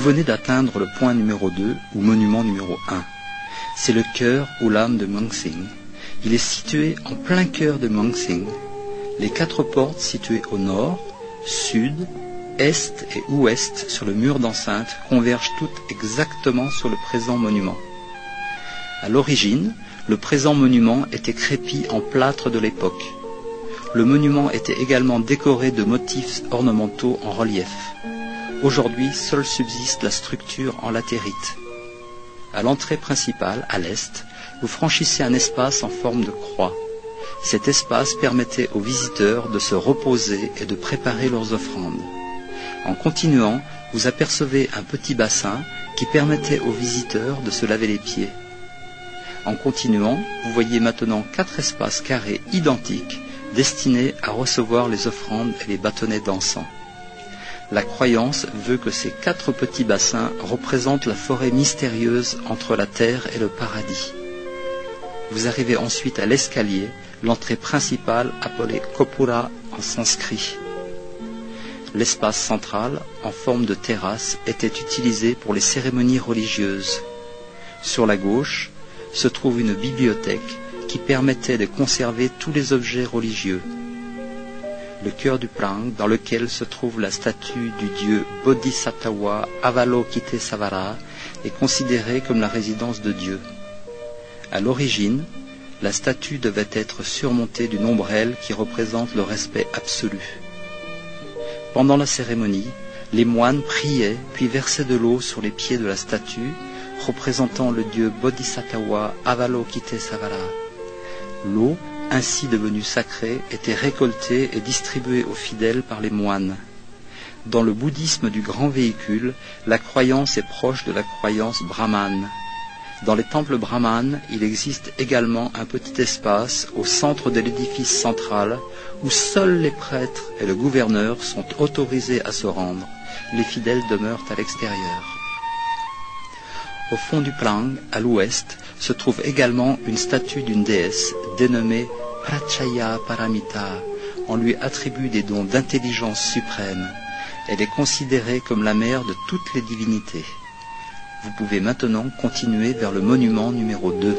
Vous venez d'atteindre le point numéro 2 ou monument numéro 1. C'est le cœur ou l'âme de Muengsing. Il est situé en plein cœur de Muengsing. Les 4 portes situées au nord, sud, est et ouest sur le mur d'enceinte convergent toutes exactement sur le présent monument. À l'origine, le présent monument était crépi en plâtre de l'époque. Le monument était également décoré de motifs ornementaux en relief. Aujourd'hui, seule subsiste la structure en latérite. À l'entrée principale, à l'est, vous franchissez un espace en forme de croix. Cet espace permettait aux visiteurs de se reposer et de préparer leurs offrandes. En continuant, vous apercevez un petit bassin qui permettait aux visiteurs de se laver les pieds. En continuant, vous voyez maintenant 4 espaces carrés identiques destinés à recevoir les offrandes et les bâtonnets d'encens. La croyance veut que ces 4 petits bassins représentent la forêt mystérieuse entre la terre et le paradis. Vous arrivez ensuite à l'escalier, l'entrée principale appelée Kopura en sanskrit. L'espace central, en forme de terrasse, était utilisé pour les cérémonies religieuses. Sur la gauche se trouve une bibliothèque qui permettait de conserver tous les objets religieux. Le cœur du Prang, dans lequel se trouve la statue du dieu Bodhisattva Avalokitesvara, est considéré comme la résidence de Dieu. À l'origine, la statue devait être surmontée d'une ombrelle qui représente le respect absolu. Pendant la cérémonie, les moines priaient puis versaient de l'eau sur les pieds de la statue, représentant le dieu Bodhisattva Avalokitesvara. L'eau, ainsi devenue sacrée, était récoltée et distribuée aux fidèles par les moines. Dans le bouddhisme du grand véhicule, la croyance est proche de la croyance brahmane. Dans les temples brahmanes, il existe également un petit espace au centre de l'édifice central où seuls les prêtres et le gouverneur sont autorisés à se rendre. Les fidèles demeurent à l'extérieur. Au fond du Prang, à l'ouest, se trouve également une statue d'une déesse dénommée Prachaya Paramita. On lui attribue des dons d'intelligence suprême. Elle est considérée comme la mère de toutes les divinités. Vous pouvez maintenant continuer vers le monument numéro 2.